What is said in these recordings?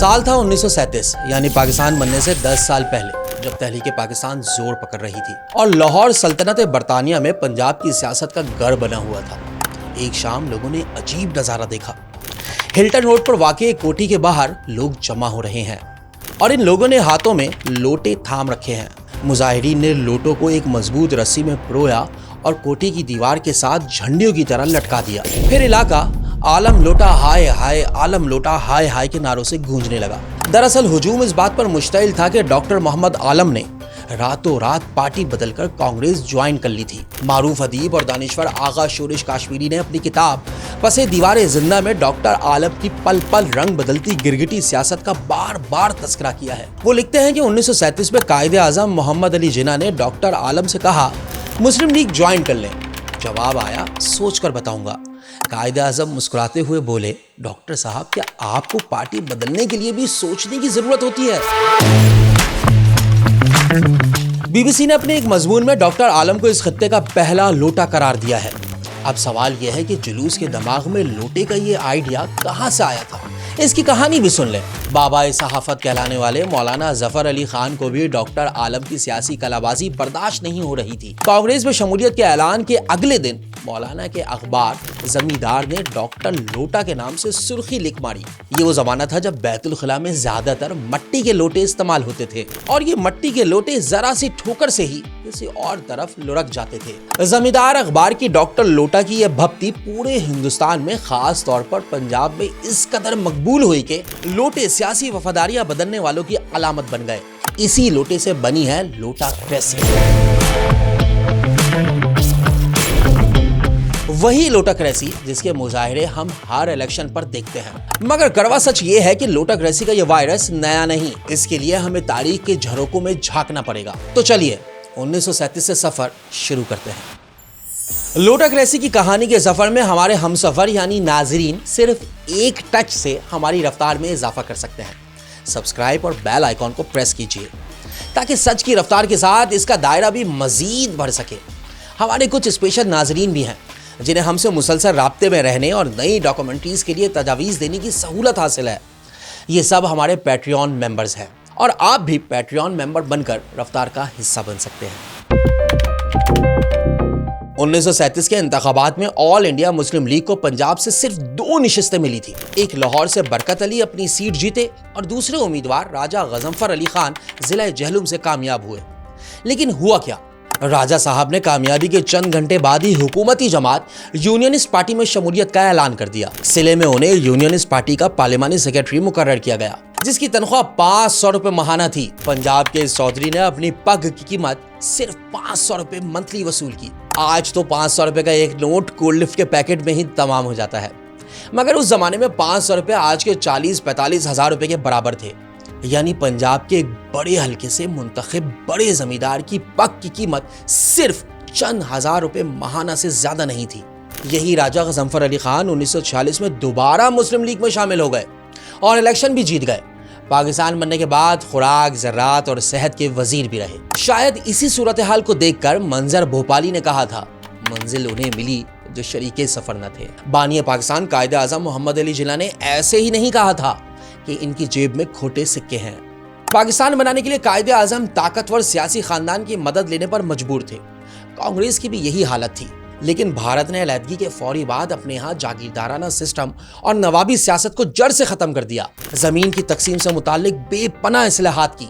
साल था 1937, यानी पाकिस्तान बनने से 10 साल पहले, जब तहरीक पाकिस्तान जोर पकड़ रही थी और लाहौर सल्तनत बरतानिया में पंजाब की सियासत का गढ़ बना हुआ था। एक शाम लोगों ने अजीब नजारा देखा। हिल्टन रोड पर वाक़ एक कोठी के बाहर लोग जमा हो रहे हैं और इन लोगों ने हाथों में लोटे थाम रखे हैं। मुजाहिरीन ने लोटों को एक मजबूत रस्सी में पिरोया और कोठी की दीवार के साथ झंडियों की तरह लटका दिया। फिर इलाका आलम लोटा हाय हाय, आलम लोटा हाय हाय के नारों से गूंजने लगा। दरअसल हुजूम इस बात पर मुश्तइल था कि डॉक्टर मोहम्मद आलम ने रातों रात पार्टी बदलकर कांग्रेस ज्वाइन कर ली थी। मारूफ अदीब और दानिश्वर आगा शोरिश काश्मीरी ने अपनी किताब पसे दीवारे जिंदा में डॉक्टर आलम की पल पल रंग बदलती गिरगिटी सियासत का बार बार तस्करा किया है। वो लिखते हैं कि 1937 में कायदे आजम मोहम्मद अली जिन्ना ने डॉक्टर आलम से कहा मुस्लिम लीग ज्वाइन कर लें। जवाब आया सोच कर बताऊंगा। कायदे आजम मुस्कुराते हुए बोले, डॉक्टर साहब क्या आपको पार्टी बदलने के लिए भी सोचने की जरूरत होती है? बीबीसी ने अपने एक मजमून में डॉक्टर आलम को इस खत्ते का पहला लोटा करार दिया है। अब सवाल यह है कि जुलूस के दिमाग में लोटे का ये आइडिया कहां से आया था? इसकी कहानी भी सुन लें। बाबा सहाफत कहलाने वाले मौलाना जफर अली खान को भी डॉक्टर आलम की सियासी कलाबाजी बर्दाश्त नहीं हो रही थी। कांग्रेस में शमूलियत के ऐलान के अगले दिन मौलाना के अखबार जमींदार ने डॉक्टर लोटा के नाम से सुर्खी लिख मारी। ये वो जमाना था जब बैतुल खला में ज्यादातर मट्टी के लोटे इस्तेमाल होते थे और ये मट्टी के लोटे जरा सी ठोकर से ही किसी और तरफ लुढ़क जाते थे। जमींदार अखबार की डॉक्टर लोटा की यह भक्ति पूरे हिंदुस्तान में, खास तौर पर पंजाब में इस कदर मकबूल हुई कि लोटे सियासी वफादारियां बदलने वालों की अलामत बन गए। इसी लोटे से बनी है लोटा क्रेसी। वही लोटा क्रेसी जिसके मुजाहिरे हम हर इलेक्शन पर देखते हैं। मगर कड़वा सच ये है कि लोटा क्रेसी का ये वायरस नया नहीं। इसके लिए हमें तारीख के झरोकों में झांकना पड़ेगा। तो चलिए 1937 से सफर शुरू करते हैं। लोटा क्रेसी की कहानी के सफर में हमारे हमसफर यानी नाजरीन सिर्फ एक टच से हमारी रफ्तार में इजाफा कर सकते हैं। सब्सक्राइब और बेल आइकॉन को प्रेस कीजिए ताकि सच की रफ्तार के साथ इसका दायरा भी मजीद बढ़ सके। हमारे कुछ स्पेशल नाजरीन भी हैं जिन्हें हमसे मुसलसल राब्ते में रहने और नई डॉक्यूमेंट्रीज के लिए तजावीज़ देने की सहूलत हासिल है। ये सब हमारे पैट्रियन मेंबर्स हैं और आप भी पैट्रियन मेंबर बनकर रफ्तार का हिस्सा बन सकते हैं। 1937 के इंतखाबात में ऑल इंडिया मुस्लिम लीग को पंजाब से सिर्फ 2 निशिस्तें मिली थी। एक लाहौर से बरकत अली अपनी सीट जीते और दूसरे उम्मीदवार राजा गजनफर अली खान जिला जहलुम से कामयाब हुए। लेकिन हुआ क्या? राजा साहब ने कामयाबी के चंद घंटे बाद ही हुकूमती जमात यूनियनिस्ट पार्टी में शमूलियत का ऐलान कर दिया। सिले में उन्हें यूनियनिस्ट पार्टी का पार्लिमानी सेक्रेटरी मुकर्रर किया गया, जिसकी तनख्वाह 500 रुपए महाना थी। पंजाब के इस चौधरी ने अपनी पग की कीमत सिर्फ 500 रुपए मंथली वसूल की। आज तो 500 रुपए का एक नोट कोल्ड लिफ्ट के पैकेट में ही तमाम हो जाता है, मगर उस जमाने में 500 रुपए आज के 40-45 हजार रुपए के बराबर थे। यानी पंजाब के एक बड़े हल्के से मुंतखब बड़े जमींदार की पग की कीमत सिर्फ चंद हजार रुपए महाना से ज्यादा नहीं थी। यही राजा गजनफर अली खान 1946 में दोबारा मुस्लिम लीग में शामिल हो गए और इलेक्शन भी जीत गए। पाकिस्तान बनने के बाद खुराक, ज़राअत और सेहत के वजीर भी रहे। शायद इसी सूरत हाल को देखकर मंजर भोपाली ने कहा था, मंजिल उन्हें मिली जो शरीके सफर न थे। बानिए पाकिस्तान कायदे आजम मोहम्मद अली जिन्ना ने ऐसे ही नहीं कहा था कि इनकी जेब में खोटे सिक्के हैं। पाकिस्तान बनाने के लिए कायदे आजम ताकतवर सियासी खानदान की मदद लेने पर मजबूर थे। कांग्रेस की भी यही हालत थी, लेकिन भारत ने अलहदगी के फौरी बाद अपने यहाँ जागीरदाराना सिस्टम और नवाबी सियासत को जड़ से खत्म कर दिया। जमीन की तकसीम से मुताल्लिक बेपनाह इस्लाहात की,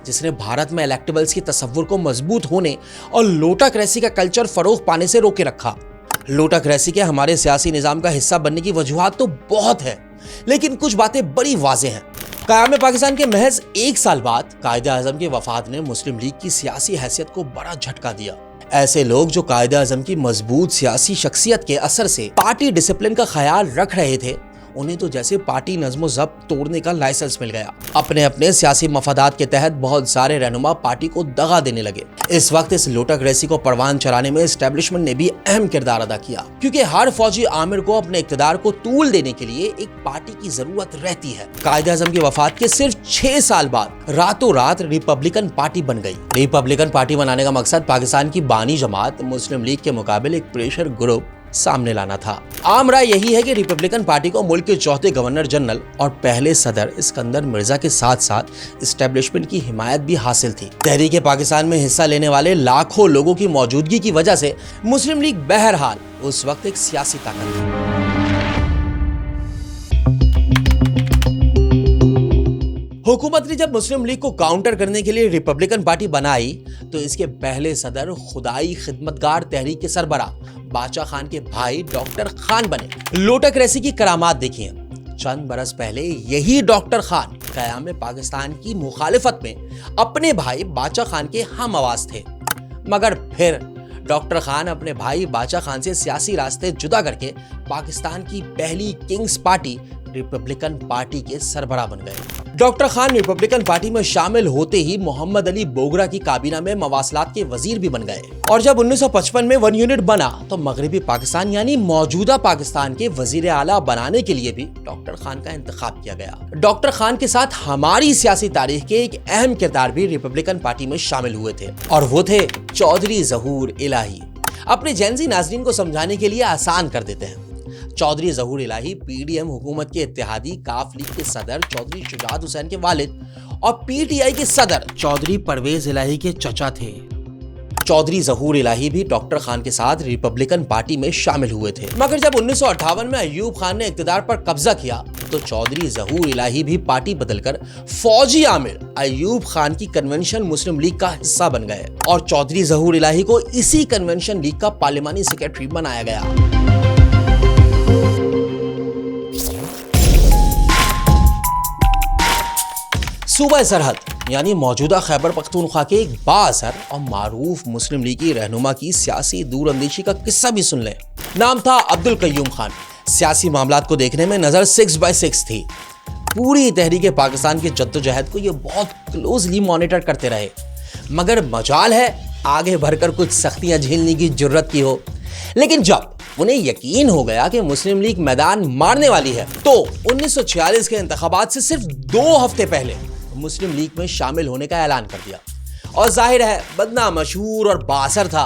जिसने भारत में इलेक्टेबल्स की तसव्वुर को मजबूत होने और लोटा क्रेसी का कल्चर फरोग पाने से रोके रखा। लोटा क्रेसी के हमारे सियासी निजाम का हिस्सा बनने की वजूहात तो बहुत है, लेकिन कुछ बातें बड़ी वाज़ेह हैं। क़याम पाकिस्तान के महज 1 साल बाद कायदे आजम के वफात ने मुस्लिम लीग की सियासी हैसियत को बड़ा झटका दिया। ऐसे लोग जो कायदे आजम की मजबूत सियासी शख्सियत के असर से पार्टी डिसिप्लिन का ख्याल रख रहे थे, उन्हें तो जैसे पार्टी नज़्म ज़ब्त तोड़ने का लाइसेंस मिल गया। अपने अपने सियासी मफादात के तहत बहुत सारे रहनुमा पार्टी को दगा देने लगे। इस वक्त इस लोटा क्रेसी को परवान चढ़ाने में एस्टेब्लिशमेंट ने भी अहम किरदार अदा किया, क्योंकि हर फौजी आमिर को अपने इक़्तिदार को तूल देने के लिए एक पार्टी की जरूरत रहती है। कायदे आजम की वफात के सिर्फ 6 साल बाद रातों रात रिपब्लिकन पार्टी बन गई। रिपब्लिकन पार्टी बनाने का मकसद पाकिस्तान की बानी जमात मुस्लिम लीग के मुकाबले एक प्रेशर ग्रुप सामने लाना था। आम राय यही है कि रिपब्लिकन पार्टी को मुल्क के चौथे गवर्नर जनरल और पहले सदर इस्कंदर मिर्जा के साथ साथ इस्टेब्लिशमेंट की हिमायत भी हासिल थी। तहरीक पाकिस्तान में हिस्सा लेने वाले लाखों लोगों की मौजूदगी की वजह से मुस्लिम लीग बहरहाल उस वक्त एक सियासी ताकत थी। हुकूमत ने जब मुस्लिम लीग को काउंटर करने के लिए रिपब्लिकन पार्टी बनाई तो इसके पहले सदर खुदाई खिदमतगार तहरीक के सरबराह बादशाह खान के भाई डॉक्टर खान बने। लोटक रेसी की करामात देखिए। चंद बरस पहले यही डॉक्टर खान क़याम पाकिस्तान की मुखालिफत में अपने भाई बादशाह खान के हम आवाज थे, मगर फिर डॉक्टर खान अपने भाई बादशाह खान से सियासी रास्ते जुदा करके पाकिस्तान की पहली किंग्स पार्टी रिपब्लिकन पार्टी के सरबराह बन गए। डॉक्टर खान रिपब्लिकन पार्टी में शामिल होते ही मोहम्मद अली बोगरा की काबीना में मवासलात के वजीर भी बन गए और जब 1955 में वन यूनिट बना तो मगरबी पाकिस्तान यानी मौजूदा पाकिस्तान के वजीर आला बनाने के लिए भी डॉक्टर खान का इंतखाब किया गया। डॉक्टर खान के साथ हमारी सियासी तारीख के एक अहम किरदार भी रिपब्लिकन पार्टी में शामिल हुए थे और वो थे चौधरी ज़हूर इलाही। अपने जैनजी नाजरीन को समझाने के लिए आसान कर देते हैं। चौधरी ज़हूर इलाही पीडीएम हुकूमत के इत्तेहादी काफ लीग के सदर चौधरी शुजात हुसैन के वालिद और पीटीआई के सदर चौधरी परवेज इलाही के चचा थे। चौधरी ज़हूर इलाही भी डॉक्टर खान के साथ रिपब्लिकन पार्टी में शामिल हुए थे, मगर जब 1958 में अयूब खान ने इक़्तिदार पर कब्जा किया तो चौधरी ज़हूर इलाही भी पार्टी बदलकर फौजी आमिर अयूब खान की कन्वेंशन मुस्लिम लीग का हिस्सा बन गए और चौधरी ज़हूर इलाही को इसी कन्वेंशन लीग का पार्लिमानी सेक्रेटरी बनाया गया। सूबा सरहद यानी मौजूदा खैबर पख्तूनख्वा के एक बाअसर और मारूफ मुस्लिम लीगी रहनुमा की सियासी दूरअंदेशी का किस्सा भी सुन लें। नाम था अब्दुल कय्यूम खान। सियासी मामलात को देखने में नजर 6/6 थी। पूरी तहरीक पाकिस्तान के जद्दोजहद को ये बहुत क्लोजली मॉनिटर करते रहे, मगर मजाल है आगे बढ़कर कुछ सख्तियां झेलने की जुर्रत की हो। लेकिन जब उन्हें यकीन हो गया कि मुस्लिम लीग मैदान मारने वाली है तो 1946 के इंतखाबात से सिर्फ 2 हफ्ते पहले मुस्लिम लीग में शामिल होने का ऐलान कर दिया और जाहिर है बदना मशहूर और बासर था,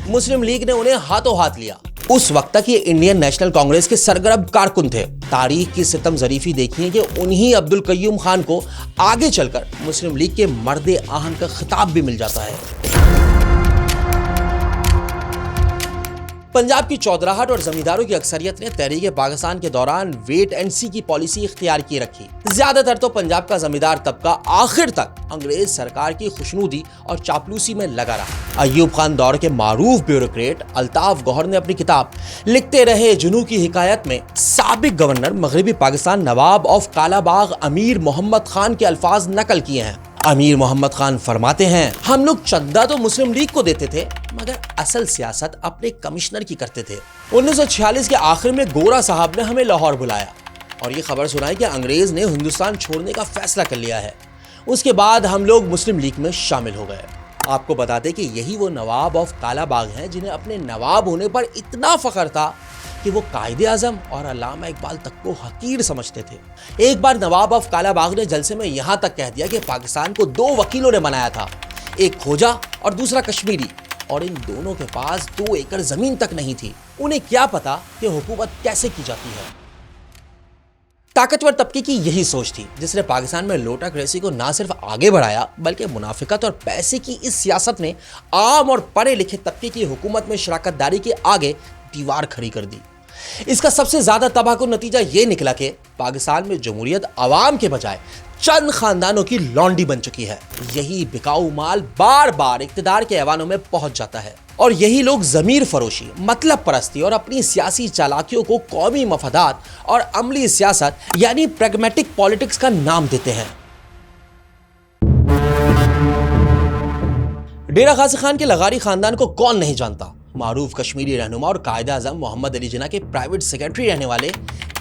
मुस्लिम लीग ने उन्हें हाथों हाथ लिया। उस वक्त तक ये इंडियन नेशनल कांग्रेस के सरगर्म कारकुन थे। तारीख की सितम ज़रीफी देखिए कि उन्हीं अब्दुल कय्यूम खान को आगे चलकर मुस्लिम लीग के मर्दे आहन का खिताब भी मिल जाता है। पंजाब की चौधराहट और जमींदारों की अक्सरियत ने तहरीक पाकिस्तान के दौरान वेट एंड सी की पॉलिसी इख्तियार की रखी। ज्यादातर तो पंजाब का जमींदार तबका आखिर तक अंग्रेज सरकार की खुशनुदी और चापलूसी में लगा रहा। अयूब खान दौर के मारूफ ब्यूरोक्रेट अल्ताफ गौहर ने अपनी किताब लिखते रहे जुनू की हिकायत में साबिक गवर्नर मगरबी पाकिस्तान नवाब ऑफ कालाबाग अमीर मोहम्मद खान के अल्फाज नकल किए हैं। अमीर मोहम्मद खान फरमाते हैं, हम लोग चंदा तो मुस्लिम लीग को देते थे मगर असल सियासत अपने कमिश्नर की करते थे। 1946 के आखिर में गोरा साहब ने हमें लाहौर बुलाया और ये खबर सुनाई कि अंग्रेज ने हिंदुस्तान छोड़ने का फैसला कर लिया है। उसके बाद हम लोग मुस्लिम लीग में शामिल हो गए। आपको बता दें कि यही वो नवाब ऑफ कालाबाग हैं जिन्हें अपने नवाब होने पर इतना फख्र था कि वो कायदे आजम और अल्लामा इकबाल तक को हकीर समझते थे। एक बार नवाब ऑफ कालाबाग ने जलसे में यहाँ तक कह दिया कि पाकिस्तान को 2 वकीलों ने बनाया था, एक खोजा और दूसरा कश्मीरी, और इन दोनों के पास 2 एकड़ जमीन तक नहीं थी। उन्हें क्या पता कि हुकूमत कैसे की जाती है। ताकतवर तबके की यही सोच थी जिसने पाकिस्तान में लोटक रेसी को ना सिर्फ आगे बढ़ाया बल्कि मुनाफिकत और पैसे की इस सियासत ने आम और पढ़े लिखे तबके की हुकूमत में शराकतदारी के आगे दीवार खड़ी कर दी। इसका सबसे ज्यादा तबाहकुन नतीजा यह निकला कि पाकिस्तान में जमहूरियत आवाम के बजाय चंद खानदानों की लॉन्डी बन चुकी है। यही बिकाऊ माल बार बार इक्तिदार के ऐवानों में पहुंच जाता है और यही लोग जमीर फरोशी, मतलब परस्ती और अपनी सियासी चालाकियों को कौमी मफादात और अमली सियासत यानी प्रैग्मेटिक पॉलिटिक्स का नाम देते हैं। डेरा गाजी खान के लगारी खानदान को कौन नहीं जानता। मारूफ कश्मीरी रहनुमा और कायदे आजम मोहम्मद अली जिन्ना के प्राइवेट सेक्रेटरी रहने वाले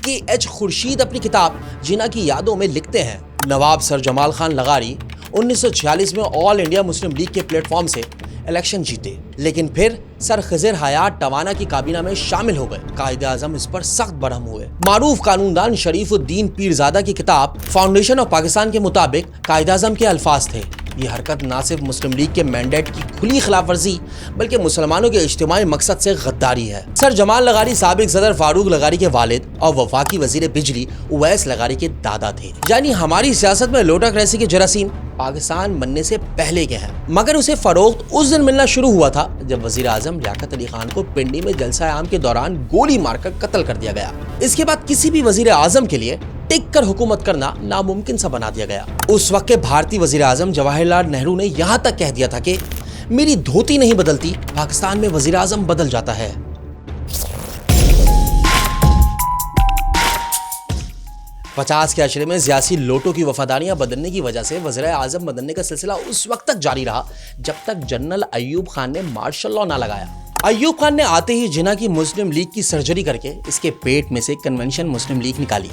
KH खुर्शीद अपनी किताब जिन्ना की यादों में लिखते हैं, नवाब सर जमाल खान लगारी 1946 में ऑल इंडिया मुस्लिम लीग के प्लेटफॉर्म से इलेक्शन जीते, लेकिन फिर सर खिजर हयात टवाना की काबीना में शामिल हो गए। कायदे आजम इस पर सख्त बरहम हुए। मारूफ कानूनदान शरीफुद्दीन पीरजादा की किताब फाउंडेशन ऑफ पाकिस्तान के मुताबिक कायदे आजम के अल्फाज थे, ये हरकत ना सिर्फ मुस्लिम लीग के मैंडेट की खुली खिलाफ वर्जी बल्कि मुसलमानों के इज्तिमाई मकसद से गद्दारी है। सर जमाल लगारी साबिक सदर फारूक लगारी के वालिद और वफाकी वजीर बिजली उवैस लगारी के दादा थे। यानी हमारी सियासत में लोटाक्रेसी के जरासीम पाकिस्तान बनने से पहले के हैं, मगर उसे फरोख्त उस दिन मिलना शुरू हुआ था जब वजीर आजम लियाकत अली खान को पिंडी में जलसा आम के दौरान गोली मारकर कत्ल कर दिया गया। इसके बाद किसी भी वजीर आजम के लिए टिक कर हुकूमत करना नामुमकिन सा बना दिया गया। उस वक्त के भारतीय वजीर आजम जवाहरलाल नेहरू ने यहाँ तक कह दिया था कि मेरी धोती नहीं बदलती, पाकिस्तान में वजीर आजम बदल जाता है। पचास के अशरे में सियासी लोटों की वफादारियां बदलने की वजह से वज़ीर आज़म बदलने का सिलसिला उस वक्त तक जारी रहा जब तक जनरल अय्यूब खान ने मार्शल लॉ ना लगाया। अय्यूब खान ने आते ही जिन्ना की मुस्लिम लीग की सर्जरी करके इसके पेट में से कन्वेंशन मुस्लिम लीग निकाली।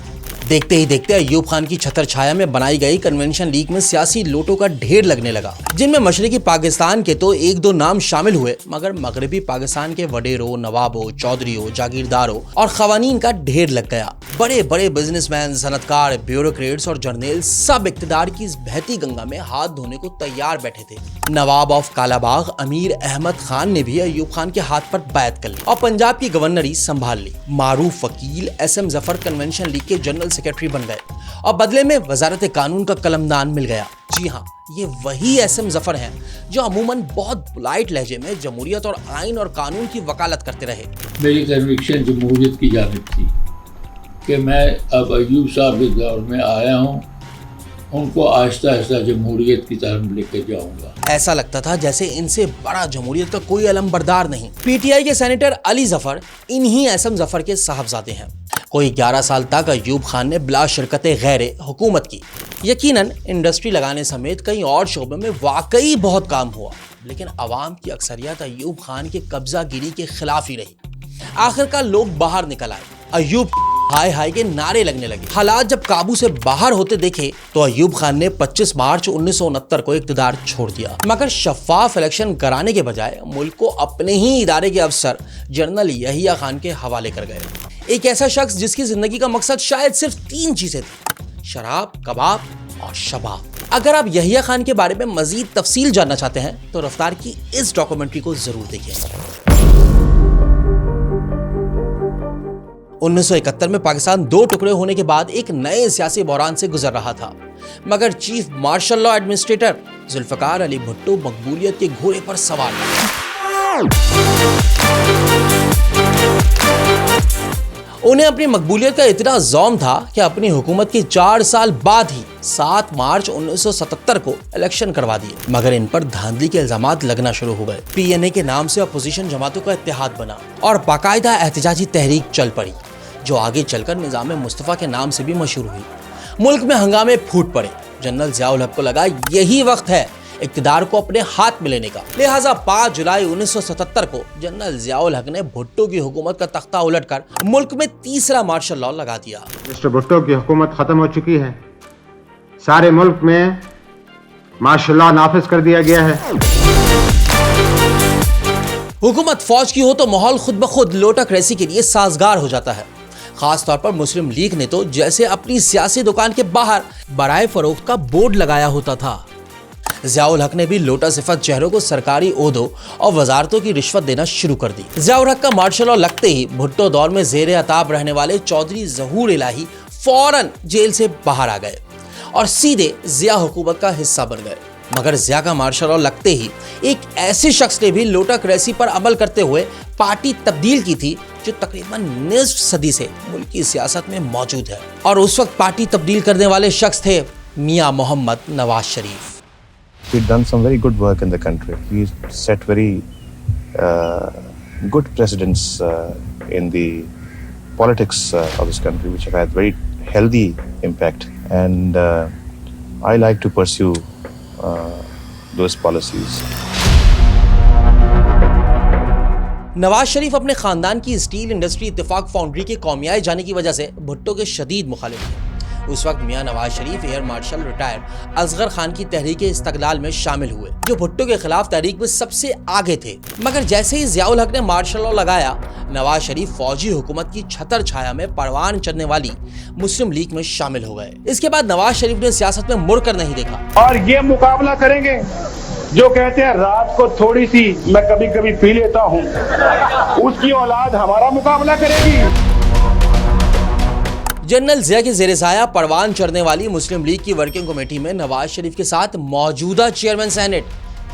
देखते ही देखते अय्यूब खान की छतर छाया में बनाई गई कन्वेंशन लीग में सियासी लोटों का ढेर लगने लगा, जिनमें मशरकी पाकिस्तान के तो एक दो नाम शामिल हुए, मगर मगरबी पाकिस्तान के वडेरों, नवाबों, चौधरियों, जागीरदारों और खवानीन का ढेर लग गया। बड़े बड़े बिजनेसमैन, सनतकार, ब्यूरोक्रेट्स और जर्नल सब इक्तदार की इस बहती गंगा में हाथ धोने को तैयार बैठे थे। नवाब ऑफ कालाबाग अमीर अहमद खान ने भी अय्यूब खान के हाथ पर बैत कर ली और पंजाब की गवर्नरी संभाल ली। मारूफ वकील एसएम जफर कन्वेंशन लीग के जनरल सेक्रेटरी बन गए और बदले में वजारत कानून का कलमदान मिल गया। जी हाँ, ये वही एसएम जफर हैं जो अमूमन बहुत पोलाइट लहजे में जमहूरियत और आइन और कानून की वकालत करते रहे। मेरी कन्विक्शन जमहूरियत की जानिब थी कि मैं अब अय्यूब साहब के दौर में आया हूँ, उनको आहिस्ता आहिस्ता जमहूरियत की तरफ लेकर जाऊंगा। ऐसा लगता था जैसे इनसे बड़ा जमहूरियत का कोई अलमबरदार नहीं। पीटीआई के सेनेटर अली जफर इन्हीं एसएम जफर के साहबजादे हैं। कोई 11 साल तक अय्यूब खान ने बिला शिरकत गैर हुकूमत की। यकीनन इंडस्ट्री लगाने समेत कई और शोबों में वाकई बहुत काम हुआ, लेकिन अवाम की अक्सरियत अय्यूब खान के कब्जागिरी के खिलाफ ही रही। आखिरकार लोग बाहर निकल आए, अय्यूब हाय हाय के नारे लगने लगे। हालात जब काबू से बाहर होते देखे तो अय्यूब खान ने 25 मार्च 1969 को इक़्तिदार छोड़ दिया, मगर शफाफ इलेक्शन कराने के बजाय मुल्क को अपने ही इदारे के अफसर जनरल यहिया खान के हवाले कर गए। एक ऐसा शख्स जिसकी जिंदगी का मकसद शायद सिर्फ 3 चीजें थी: शराब, कबाब और शबाब। अगर आप यहिया खान के बारे में मजीद तफसील जानना चाहते हैं तो रफ्तार की इस डॉक्यूमेंट्री को जरूर देखिए। 1971 में पाकिस्तान 2 टुकड़े होने के बाद एक नए सियासी बहरान से गुजर रहा था, मगर chief martial law administrator Zulfikar Ali Bhutto मकबूलियत के घोड़े पर सवार थे। उन्हें अपनी मकबूलियत का इतना ज़ौम था कि अपनी हुकूमत के 4 साल बाद ही 7 मार्च 1977 को इलेक्शन करवा दिए, मगर इन पर धांधली के इल्जामात लगना शुरू हो गए। पीएनए के नाम से अपोजिशन जमातों का इत्तेहाद बना और बाकायदा एहतजाजी तहरीक चल पड़ी, जो आगे चलकर निज़ाम मुस्तफ़ा के नाम से भी मशहूर हुई। मुल्क में हंगामे फूट पड़े। जनरल ज़ियाउल हक को लगा यही वक्त है इक़्तिदार को अपने हाथ में लेने का। लिहाजा 5 जुलाई 1977 को जनरल ज़ियाउल हक ने भुट्टो की हुकूमत का तख्ता उलटकर मुल्क में तीसरा मार्शल लॉ लगा दिया। मिस्टर भुट्टो की हुकूमत खत्म हो चुकी है, सारे मुल्क में मार्शल लॉ नाफिज कर दिया गया है। हुकूमत फौज की हो तो माहौल खुद ब खुद लोटाक्रेसी के लिए साजगार हो जाता है। खास तौर पर मुस्लिम लीग ने तो जैसे अपनी सियासी दुकान के बाहर बराए फरोख्त का बोर्ड लगाया होता था। ज़ियाउल हक ने भी लोटा सिफत चेहरों को सरकारी ओहदों और वजारतों की रिश्वत देना शुरू कर दी। ज़ियाउल हक का मार्शल लॉ लगते ही भुट्टो दौर में ज़ेरे अताब रहने वाले चौधरी ज़हूर इलाही फौरन जेल से बाहर आ गए और सीधे ज़िया हुकूमत का हिस्सा बन गए। मगर ज़िया का मार्शल लॉ लगते ही एक ऐसे शख्स ने भी लोटाक्रेसी पर अमल करते हुए पार्टी तब्दील की थी जो तकरीबन निस्फ सदी से मुल्क की सियासत में मौजूद है, और उस वक्त पार्टी तब्दील करने वाले शख्स थे मियां Mohammad Nawaz Sharif. He'd done some very good work in the country. He set very good precedents in the politics of this country, which have had very healthy impact. And I like to pursue those policies. Nawaz Sharif अपने खानदान की steel industry इत्तेफाक foundry के कौमियाए जाने की वजह से भुट्टो के शदीद मुखालिफ थे। उस वक्त Mian Nawaz Sharif air marshal retired Asghar Khan की तहरीक इस्तकलाल में शामिल हुए, जो भुट्टो के खिलाफ तहरीक में सबसे आगे थे। मगर जैसे ही जियाउल हक ने मार्शल लॉ लगाया, नवाज शरीफ फौजी हुकूमत की छतर छाया में परवान चढ़ने वाली मुस्लिम लीग में शामिल हो गए। इसके बाद नवाज शरीफ ने सियासत में मुड़कर नहीं देखा और ये मुकाबला करेंगे। जो कहते हैं रात को थोड़ी सी मैं कभी कभी पी लेता हूँ, उसकी औलाद हमारा मुकाबला करेगी। जनरल जिया के ज़ेरे साया परवान चढ़ने वाली मुस्लिम लीग की वर्किंग कमेटी में नवाज शरीफ के साथ मौजूदा चेयरमैन सेनेट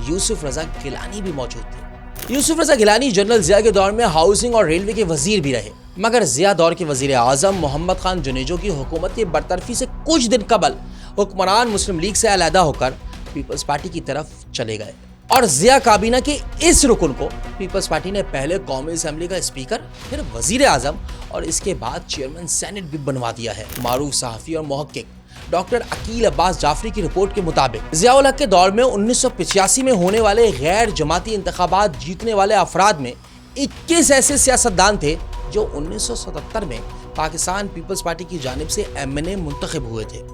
यूसुफ रजा गिलानी भी मौजूद थे। यूसुफ रजा गिलानी जनरल जिया के दौर में हाउसिंग और रेलवे के वजीर भी रहे, मगर जिया दौर के वजीर आजम मोहम्मद खान जुनेजो की हुकूमत की बरतरफी से कुछ दिन कबल हुक्मरान मुस्लिम लीग से अलहदा होकर पीपल्स पार्टी की तरफ चले गए और जिया काबीना के इस रुकन को पीपल्स पार्टी ने पहले कौमी असेंबली का स्पीकर, फिर वजीर आजम और इसके बाद चेयरमैन सेनेट भी बनवा दिया है। मारूफ सहाफ़ी और मुहक्किक डॉक्टर अकील अब्बास जाफरी की रिपोर्ट के मुताबिक जियाउल हक के दौर में 1985 में होने वाले गैर जमाती इंतखाबात जीतने वाले अफराद में 21 ऐसे सियासतदान थे जो 1977 में पाकिस्तान पीपल्स पार्टी की जानिब से MNA मुंतखब हुए थे।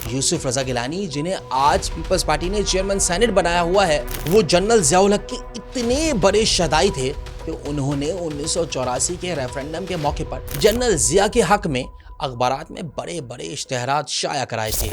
यूसुफ रजा गिलानी, जिन्हें आज पीपल्स पार्टी ने चेयरमैन सेनेट बनाया हुआ है, वो जनरल जियाउल हक के इतने बड़े शदाई थे कि उन्होंने 1984 के रेफरेंडम के मौके पर जनरल जिया के हक में अखबारात में बड़े बड़े इश्तेहारात शाया कराए थे।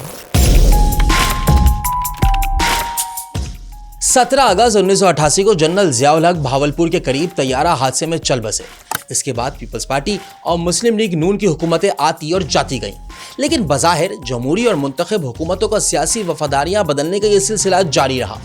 17 अगस्त 1988 को जनरल जियाउल हक भावलपुर के करीब तैयारा हादसे में चल बसे। इसके बाद पीपल्स पार्टी और मुस्लिम लीग नून की हुकूमतें आती और जाती गईं, लेकिन बज़ाहिर जमहूरी और मुंतखब हुकूमतों का सियासी वफादारियां बदलने का यह सिलसिला जारी रहा,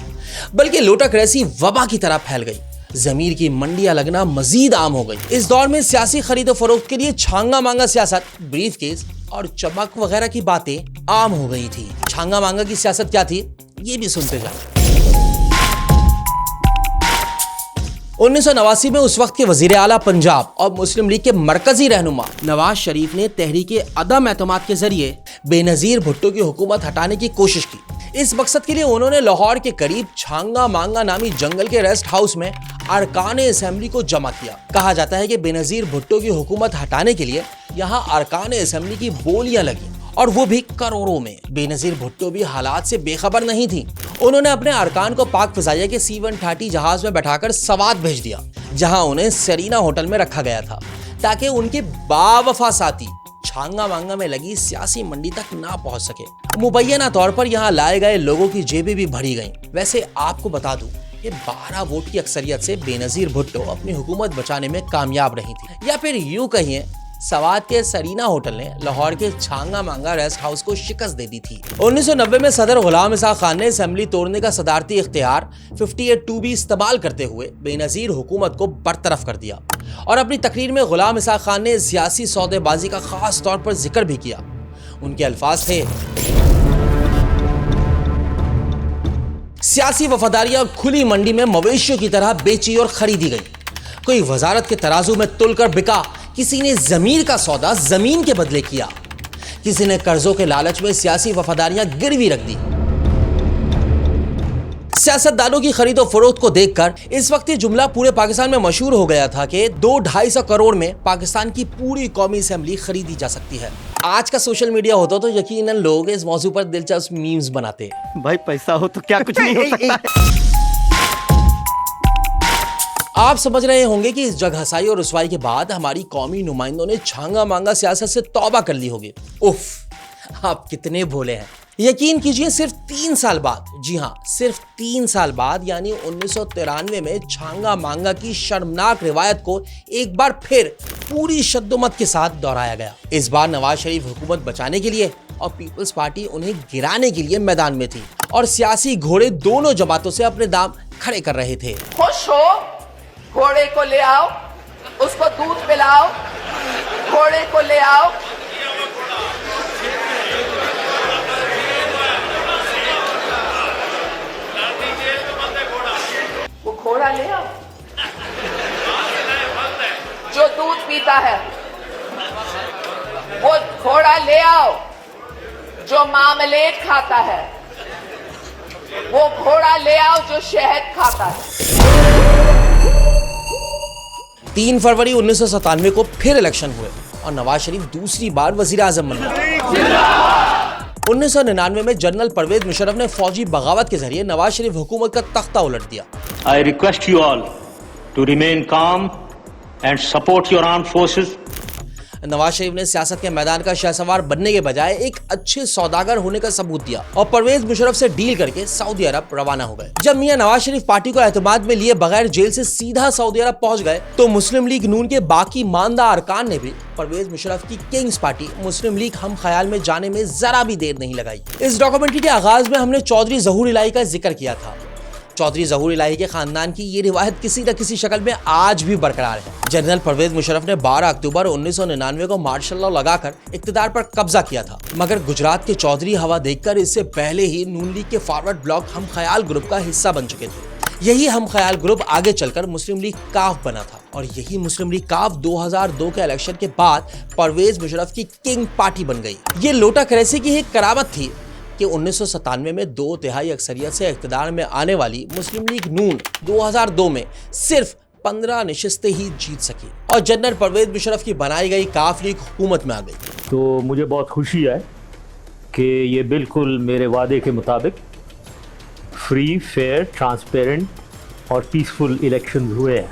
बल्कि लोटाक्रेसी वबा की तरह फैल गई। ज़मीर की मंडियां लगना मजीद आम हो गई। इस दौर में सियासी खरीदो फरोख्त के लिए छांगा मांगा सियासत, ब्रीफ केस और चमक वगैरह की बातें आम हो गई थी। छांगा मांगा की सियासत क्या थी, ये भी सुनते जाए। 1989 में उस वक्त के वजीर आला पंजाब और मुस्लिम लीग के मरकजी रहनुमा नवाज शरीफ ने तहरीक अदम एतमाद के जरिए बेनजीर भुट्टो की हुकूमत हटाने की कोशिश की। इस मकसद के लिए उन्होंने लाहौर के करीब छांगा मांगा नामी जंगल के रेस्ट हाउस में अरकान असेंबली को जमा किया। कहा जाता है कि बेनजीर भुट्टो की हुकूमत हटाने के लिए यहाँ अरकान असेंबली की बोलियां लगी, और वो भी करोड़ों में। बेनजीर भुट्टो भी हालात से बेखबर नहीं थी। उन्होंने अपने अरकान को पाक फिजाइया के C-130 जहाज में बैठाकर सवात भेज दिया, जहां उन्हें सेरीना होटल में रखा गया था, ताकि उनके बावफा साथी छांगा मांगा में लगी सियासी मंडी तक ना पहुंच सके। मुबैना तौर पर यहाँ लाए गए लोगों की जेबें भी भरी गईं। वैसे आपको बता दूं कि 12 वोट की अक्सरियत से बेनजीर भुट्टो अपनी हुकूमत बचाने में कामयाब रही थी, या फिर यूं कहिए सवात के सरीना होटल ने लाहौर के छांगा मांगा रेस्ट हाउस को शिकस्त दे दी थी। 1990 में सदर गुलाम इसाक खान ने असेंबली तोड़ने का सदारती इख्तियार 58(2)B इस्तेमाल करते हुए बेनजीर हुकूमत को बरतरफ कर दिया, और अपनी तकरीर में गुलाम इसाक खान ने सियासी सौदेबाजी का खास तौर पर जिक्र भी किया। उनके अल्फाज थे, सियासी वफादारियां खुली मंडी में मवेशियों की तरह बेची और खरीदी गई। कोई वजारत के तराजू में तुलकर बिका, किसी ने जमीर का सौदा जमीन के बदले किया, किसी ने कर्जों के लालच में सियासी वफादारियां गिरवी रख दी। सियासतदानों की खरीदो फरोख्त को देखकर इस वक्त ये जुमला पूरे पाकिस्तान में मशहूर हो गया था कि 200-250 करोड़ में पाकिस्तान की पूरी कौमी असेंबली खरीदी जा सकती है। आज का सोशल मीडिया होता तो यकीनन लोग इस मौजू पर दिलचस्प मीम्स बनाते। भाई पैसा हो तो क्या कुछ नहीं हो सकता। आप समझ रहे होंगे कि इस जगहसाई और रुसवाई के बाद हमारी कौमी नुमाइंदों ने छांगा मांगा सियासत से तौबा कर ली होगी। उफ, आप कितने भोले हैं। यकीन कीजिए, सिर्फ 3 साल बाद, जी हाँ सिर्फ 3 साल बाद, यानी 1993 में छांगा मांगा की शर्मनाक रिवायत को एक बार फिर पूरी शद्दोमत के साथ दोहराया गया। इस बार नवाज शरीफ हुकूमत बचाने के लिए और पीपल्स पार्टी उन्हें गिराने के लिए मैदान में थी, और सियासी घोड़े दोनों जमातों से अपने दाम खड़े कर रहे थे। खुश हो, घोड़े को ले आओ, उसको दूध पिलाओ, घोड़े को ले आओ। वो घोड़ा ले आओ जो दूध पीता है, वो घोड़ा ले आओ जो मामलेट खाता है, वो घोड़ा ले आओ जो शहद खाता है। 3 फरवरी 1997 को फिर इलेक्शन हुए। और नवाज शरीफ दूसरी बार वजीर आजम बन गए। 1999 में जनरल परवेज मुशर्रफ ने फौजी बगावत के जरिए नवाज शरीफ हुकूमत का तख्ता उलट दिया। I request you all to remain calm and support your armed forces. Nawaz Sharif ने सियासत के मैदान का शहसवार बनने के बजाय एक अच्छे सौदागर होने का सबूत दिया और परवेज मुशर्रफ से डील करके सऊदी अरब रवाना हो गए। जब मियां नवाज शरीफ पार्टी को एतमाद में लिए बगैर जेल से सीधा सऊदी अरब पहुंच गए तो मुस्लिम लीग नून के बाकी मानदा अरकान ने भी परवेज मुशर्रफ की किंग्स पार्टी मुस्लिम लीग हम ख्याल में जाने में जरा भी देर नहीं लगाई। इस डॉक्यूमेंट्री के आगाज में हमने चौधरी ज़हूर इलाही का जिक्र किया था। चौधरी ज़हूर इलाही के खानदान की ये रिवायत किसी न किसी शक्ल में आज भी बरकरार है। जनरल परवेज मुशर्रफ ने 12 अक्टूबर 1999 को मार्शल लॉ लगाकर इक्तिदार पर कब्जा किया था, मगर गुजरात के चौधरी हवा देखकर इससे पहले ही नून लीग के फॉरवर्ड ब्लॉक हम ख्याल ग्रुप का हिस्सा बन चुके थे। यही हम ख्याल ग्रुप आगे चलकर मुस्लिम लीग काफ बना था और यही मुस्लिम लीग काफ 2002 के इलेक्शन के बाद परवेज मुशर्रफ की किंग पार्टी बन गई। ये लोटा करेंसी की एक करामत थी कि 1997 में 2/3 अक्सरियत से इक़्तिदार में आने वाली मुस्लिम लीग नून 2002 में सिर्फ 15 नशिस्तें ही जीत सकी और जनरल परवेज मुशर्रफ की बनाई गई काफ लीग हुकूमत में आ गई। तो मुझे बहुत खुशी है कि ये बिल्कुल मेरे वादे के मुताबिक फ्री, फेयर, ट्रांसपेरेंट और पीसफुल इलेक्शन हुए हैं।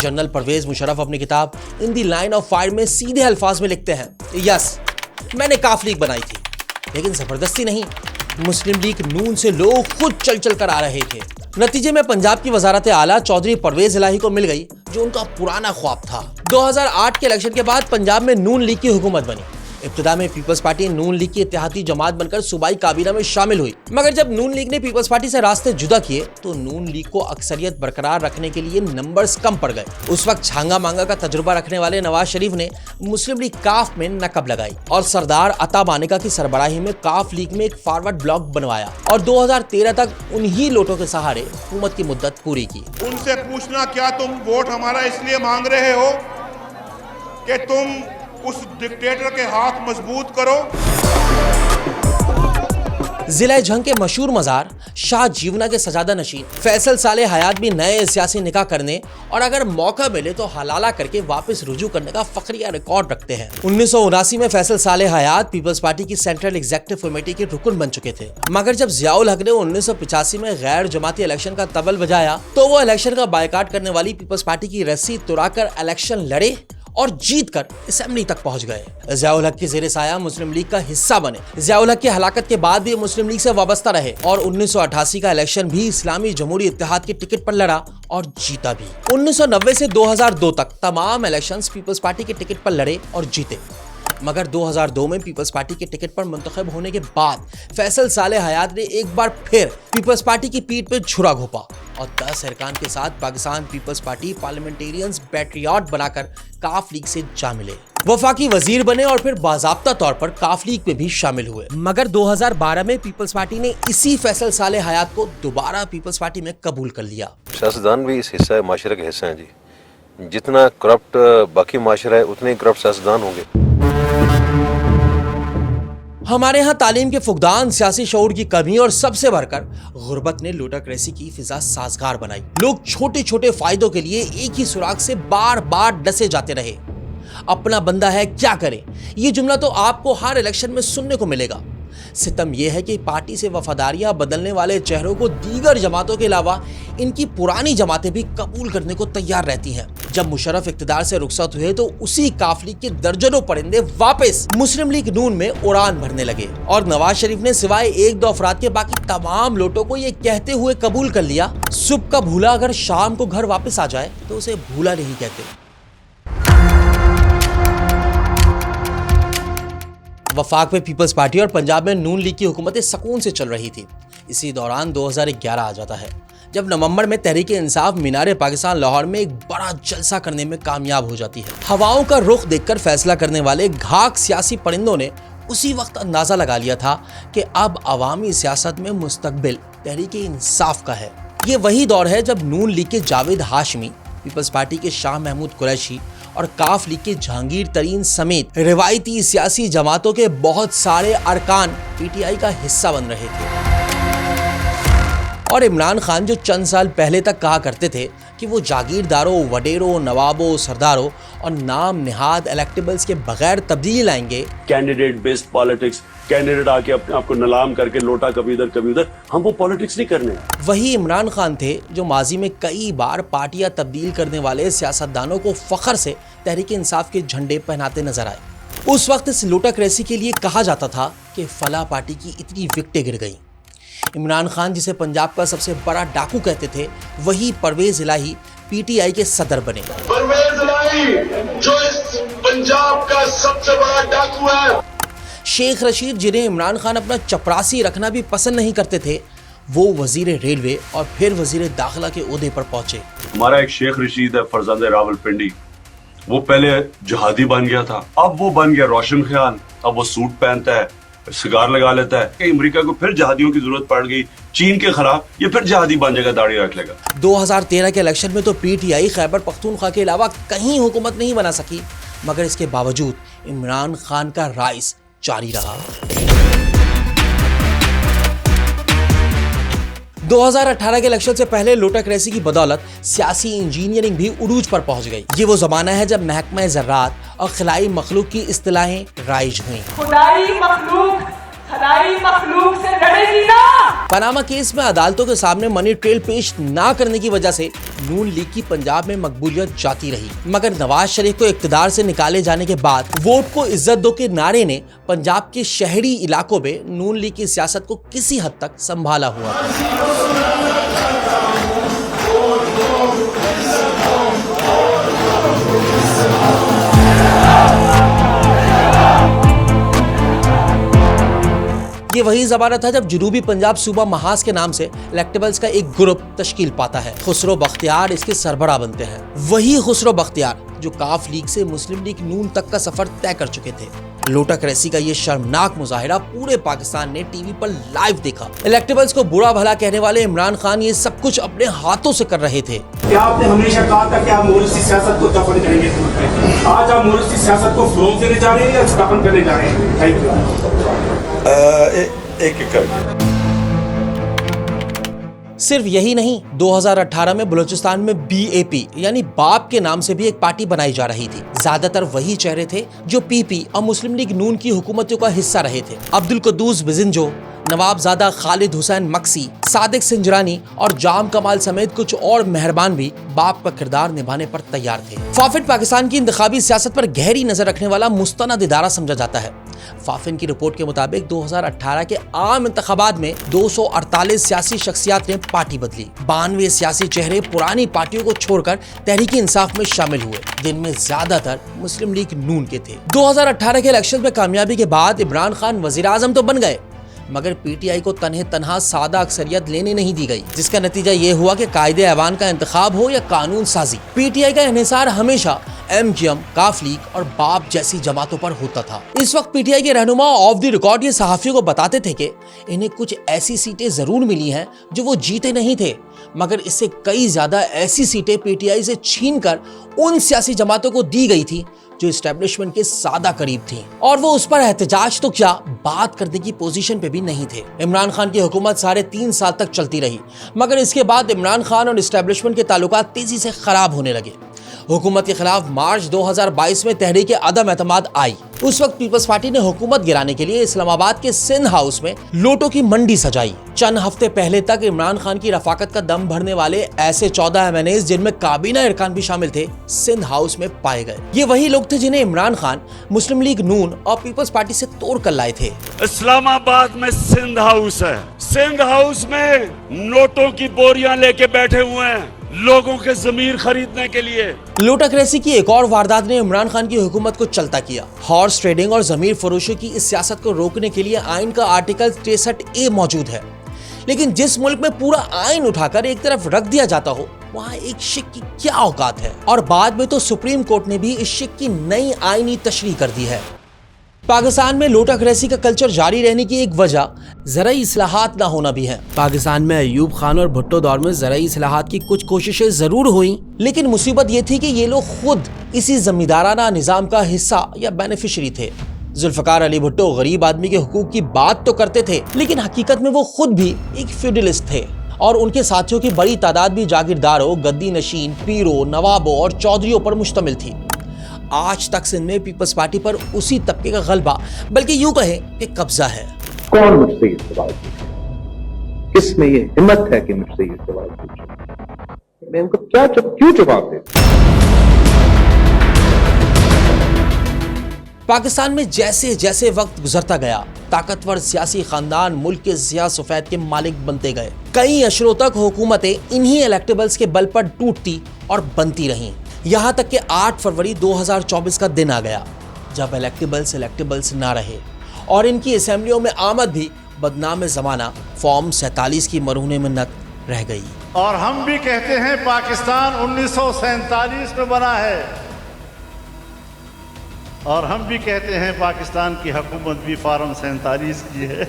जनरल परवेज मुशर्रफ अपनी किताब in the line of fire में सीधे अल्फाज में लिखते हैं, यस मैंने काफ लीग बनाई थी लेकिन जबरदस्ती नहीं, मुस्लिम लीग नून से लोग खुद चल चल कर आ रहे थे। नतीजे में पंजाब की वजारत आला चौधरी परवेज इलाही को मिल गई जो उनका पुराना ख्वाब था। 2008 के इलेक्शन के बाद पंजाब में नून लीग की हुकूमत बनी। इब्तिदा में पीपल्स पार्टी नून लीग की इत्तेहादी जमात बनकर सूबाई काबीना में शामिल हुई, मगर जब नून लीग ने पीपल्स पार्टी से रास्ते जुदा किए तो नून लीग को अक्सरियत बरकरार रखने के लिए नंबर्स कम पड़ गए। उस वक्त छांगा मांगा का तजुर्बा रखने वाले नवाज शरीफ ने मुस्लिम लीग काफ में नकब लगाई और सरदार अता मानेका की सरबराही में काफ लीग में एक फॉरवर्ड ब्लॉक बनवाया और 2013 तक उन्हीं लोटों के सहारे हुकूमत की मुद्दत पूरी की। उनसे पूछना क्या तुम वोट हमारा इसलिए मांग रहे हो कि तुम उस डिक्टेटर के हाथ मजबूत करो। जिला झंग के मशहूर मजार शाह जीवना के सजादा नशीन फैसल साले हयात भी नए सियासी निकाह करने और अगर मौका मिले तो हलाला करके वापस रुजू करने का फखरिया रिकॉर्ड रखते हैं। 1979 में फैसल साले हयात पीपल्स पार्टी की सेंट्रल एग्जीक्यूटिव कमेटी के रुकन बन चुके थे, मगर जब जियाउल हक ने 1985 में गैर जमाती इलेक्शन का तबल बजाया तो वो इलेक्शन का बायकाट करने वाली पीपल्स पार्टी की रस्सी तुराकर इलेक्शन लड़े और जीतकर असेंबली तक पहुंच गए। जियाउल हक के ज़ेरे साया मुस्लिम लीग का हिस्सा बने। जियाउल हक की हलाकत के बाद भी मुस्लिम लीग से वाबस्ता रहे और 1988 का इलेक्शन भी इस्लामी जमहूरी इत्तेहाद के टिकट पर लड़ा और जीता भी। 1990 से 2002 तक तमाम इलेक्शंस पीपल्स पार्टी के टिकट पर लड़े और जीते, मगर 2002 में पीपल्स पार्टी के टिकट पर मुंतखब होने के बाद फैसल साले हयात ने एक बार फिर पीपल्स पार्टी की पीठ पर छुरा घोंपा और 10 अरकान के साथ Pakistan Peoples Party Parliamentarians Patriot बनाकर काफ लीग से जा मिले। वफाकी वजीर बने और फिर बाज़ाब्ता तौर पर काफ लीग में भी शामिल हुए, मगर 2012 में पीपल्स पार्टी ने इसी फैसल साले हयात को दोबारा पीपल्स पार्टी में कबूल कर लिया। सियासतदान भी इस हिस्सा है, माशरे के हिस्से हैं जी। जितना करप्ट बाकी माशरा है उतने ही करप्ट सियासतदान होंगे। हमारे यहाँ तालीम के फुकदान, सियासी शऊर की कमी और सबसे बढ़कर गुर्बत ने लोटाक्रेसी की फिजा साजगार बनाई। लोग छोटे छोटे फायदों के लिए एक ही सुराग से बार बार डसे जाते रहे। अपना बंदा है क्या करे, ये जुमला तो आपको हर इलेक्शन में सुनने को मिलेगा। सितम यह है कि पार्टी से वफादारियां बदलने वाले चेहरों को दीगर जमातों के अलावा इनकी पुरानी जमातें भी कबूल करने को तैयार रहती हैं। जब मुशर्रफ इक़्तिदार से रुखसत हुए तो उसी काफ लीग के दर्जनों परिंदे वापस मुस्लिम लीग नून में उड़ान भरने लगे और नवाज शरीफ ने सिवाय 1-2 अफराद के बाकी तमाम लोटों को ये कहते हुए कबूल कर लिया, सुबह का भूला अगर शाम को घर वापस आ जाए तो उसे भूला नहीं कहते। वफाक में पीपल्स पार्टी और पंजाब में नून लीग की हुकूमतें सुकून से चल रही थी। इसी दौरान 2011 आ जाता है जब नवंबर में तहरीक-ए-इंसाफ मीनार पाकिस्तान लाहौर में एक बड़ा जलसा करने में कामयाब हो जाती है। हवाओं का रुख देखकर फैसला करने वाले घाक सियासी परिंदों ने उसी वक्त अंदाजा लगा लिया था कि अब अवामी सियासत में मुस्तकबिल तहरीक-ए-इंसाफ का है। ये वही दौर है जब नून लीग के जावेद हाशमी, पीपल्स पार्टी के शाह महमूद कुरैशी और काफ लीग के जहांगीर तरीन समेत रिवायती सियासी जमातों के बहुत सारे अरकान पीटीआई का हिस्सा बन रहे थे। और इमरान खान जो चंद साल पहले तक कहा करते थे कि वो जागीरदारों, वडेरों, नवाबों, सरदारों और नाम निहाद इलेक्टेबल्स के बगैर तब्दीली लाएंगे। कैंडिडेट बेस्ड पॉलिटिक्स, कैंडिडेट आके अपने आप को नीलाम करके लोटा कभी इधर कभी उधर, हम वो पॉलिटिक्स नहीं करने। वही इमरान खान थे जो माजी में कई बार पार्टियां तब्दील करने वाले सियासतदानों को फख्र से तहरीक इंसाफ के झंडे पहनाते नजर आए। उस वक्त इस लोटाक्रेसी के लिए कहा जाता था कि फला पार्टी की इतनी विकटें गिर गई। इमरान खान, जिसे पंजाब का सबसे बड़ा डाकू कहते थे, वही परवेज इलाही पीटीआई के सदर बने। परवेज इलाही जो इस पंजाब का सबसे बड़ा डाकू है। शेख रशीद, जिन्हें इमरान खान अपना चपरासी रखना भी पसंद नहीं करते थे, वो वजीर रेलवे और फिर वजीर दाखिला के ओहदे पर पहुंचे। हमारा एक शेख रशीद है, फरजंद रावलपिंडी, वो पहले जहादी बन गया था, अब वो बन गया रोशन ख्याल। अब वो सूट पहनता है, सिगार लगा लेता है कि अमेरिका को फिर जहादियों की जरूरत पड़ गई चीन के खिलाफ, ये फिर जहादी बन जाएगा, दाढ़ी रख लेगा। 2013 के इलेक्शन में तो पीटीआई खैबर पख्तूनख्वा के अलावा कहीं हुकूमत नहीं बना सकी, मगर इसके बावजूद इमरान खान का राइज जारी रहा। 2018 के इलेक्शन से पहले लोटाक्रेसी की बदौलत सियासी इंजीनियरिंग भी उरूज पर पहुंच गई। ये वो जमाना है जब महकमा ज़राअत और खिलाई मखलूक की इस्तिलाहें राइज हुई। खुदाई मखलूक से लड़ेगी ना। पनामा केस में अदालतों के सामने मनी ट्रेल पेश ना करने की वजह से नून लीग की पंजाब में मकबूलियत जाती रही, मगर नवाज शरीफ को इक्तदार से निकाले जाने के बाद वोट को इज्जत दो के नारे ने पंजाब के शहरी इलाकों में नून लीग की सियासत को किसी हद तक संभाला हुआ। ये वही ज़माना था जब जनूबी पंजाब सूबा महाज के नाम से इलेक्टेबल्स का एक ग्रुप तश्कील पाता है। खुसरो बख्तियार इसके सरबराह बनते हैं। वही खुसरो बख्तियार जो काफ लीग से मुस्लिम लीग नून तक का सफर तय कर चुके थे। लोटाक्रेसी का ये शर्मनाक मुजाहिरा पूरे पाकिस्तान ने टीवी पर लाइव देखा। इलेक्टेबल्स को बुरा भला कहने वाले इमरान खान ये सब कुछ अपने हाथों से कर रहे थे। क्या आपने हमेशा कहा था कि आप मोरिसी सियासत को दफन करेंगे? आज आप मोरिसी सियासत को फ्लोम देने जा रहे हैं या दफन करने जा रहे हैं? Thank you. एक सिर्फ यही नहीं, 2018 में बलूचिस्तान में बीएपी यानी बाप के नाम से भी एक पार्टी बनाई जा रही थी। ज्यादातर वही चेहरे थे जो पीपी और मुस्लिम लीग नून की हुकूमतों का हिस्सा रहे थे। अब्दुल कुद्दूस बिजिंजो, नवाबजादा खालिद हुसैन मक्सी, सादिक सिंजरानी और जाम कमाल समेत कुछ और मेहरबान भी बाप का किरदार निभाने पर तैयार थे। फाफिन पाकिस्तान की इंतखाबी सियासत पर गहरी नजर रखने वाला मुस्तनद इदारा समझा जाता है। फाफिन की रिपोर्ट के मुताबिक 2018 के आम इंतखाबात में 248 सियासी शख्सियात ने पार्टी बदली। 92 सियासी चेहरे पुरानी पार्टियों को छोड़कर तहरीक इंसाफ में शामिल हुए, जिनमें ज्यादातर मुस्लिम लीग नून के थे। 2018 के इलेक्शन में कामयाबी के बाद इमरान खान वजीर आजम तो बन गए, मगर पीटीआई को तन्हा सादा अक्सरियत लेने नहीं दी गई, जिसका नतीजा ये हुआ कि कायदे ऐवान का इंतखाब हो या कानून साजी, पीटीआई का इन्हिसार हमेशा एमजीएम, काफ लीग और बाप जैसी जमातों पर होता था। इस वक्त पीटीआई के रहनुमा ऑफ द रिकॉर्ड ये सहाफियों को बताते थे कि इन्हें कुछ ऐसी सीटें जरूर मिली हैं जो वो जीते नहीं थे, मगर इससे कई ज्यादा ऐसी सीटें पीटीआई से छीनकर उन सियासी जमातों को दी गई थी जो एस्टेब्लिशमेंट के सादा करीब थी, और वो उस पर एहतजाज तो क्या बात करने की पोजीशन पे भी नहीं थे। इमरान खान की हुकूमत 3.5 साल तक चलती रही, मगर इसके बाद इमरान खान और एस्टेब्लिशमेंट के ताल्लुकात तेजी से खराब होने लगे। हुकूमत के खिलाफ मार्च 2022 में तहरीक अदम एतमाद आई। उस वक्त पीपल्स पार्टी ने हुकूमत गिराने के लिए इस्लामाबाद के सिंध हाउस में लोटों की मंडी सजाई। चंद हफ्ते पहले तक इमरान खान की रफाकत का दम भरने वाले ऐसे 14 एमएनएस, जिनमें काबीना इरकान भी शामिल थे, सिंध हाउस में पाए गए। ये वही लोग थे जिन्हें इमरान खान मुस्लिम लीग नून और पीपल्स पार्टी से तोड़ कर लाए थे। इस्लामाबाद में सिंध हाउस है, सिंध हाउस में नोटों की बोरियां लेके बैठे हुए हैं लोगों के जमीर खरीदने के लिए। लोटाक्रेसी की एक और वारदात ने इमरान खान की हुकूमत को चलता किया। हॉर्स ट्रेडिंग और जमीर फरोशी की इस सियासत को रोकने के लिए आइन का आर्टिकल 63A मौजूद है, लेकिन जिस मुल्क में पूरा आइन उठाकर एक तरफ रख दिया जाता हो, वहाँ एक शिक की क्या औकात है। और बाद में तो सुप्रीम कोर्ट ने भी इस शिक की नई आईनी तशरीह कर दी है। पाकिस्तान में लोटाक्रेसी का कल्चर जारी रहने की एक वजह ज़राई इस्लाहात ना होना भी है। पाकिस्तान में अयूब खान और भुट्टो दौर में ज़राई इस्लाहात की कुछ कोशिशें जरूर हुई, लेकिन मुसीबत ये थी कि ये लोग खुद इसी जमींदाराना निज़ाम का हिस्सा या बेनिफिशरी थे। जुल्फ़कार अली भुट्टो गरीब आदमी के हुकूक की बात तो करते थे, लेकिन हकीकत में वो खुद भी एक फ्यूडलिस्ट थे और उनके साथियों की बड़ी तादाद भी जागीरदारों, गद्दी नशीन, पीरों, नवाबों और चौधरियों पर मुश्तमिल थी। आज तक सिंध में पीपल्स पार्टी पर उसी तबके का गलबा, बल्कि यूं कहें कि कब्जा है। कौन मुझसे ये सवाल पूछे? किस में ये हिम्मत है कि मुझसे ये सवाल पूछे? मैं उनको क्यों जवाब दे? पाकिस्तान में जैसे जैसे वक्त गुजरता गया, ताकतवर सियासी खानदान मुल्क के ज़िया सफेद के मालिक बनते गए। कई अशरों तक हुकूमतें इन्हीं इलेक्टेबल्स के बल पर टूटती और बनती रहीं। यहाँ तक कि 8 फरवरी 2024 का दिन आ गया, जब इलेक्टेबल्स ना रहे और इनकी असेंबलियों में आमद भी बदनाम ज़माना फॉर्म 47 की मरहून मिन्नत रह गई। और हम भी कहते हैं पाकिस्तान 1947 में बना है, और हम भी कहते हैं पाकिस्तान की हुकूमत भी फॉर्म 47 की है।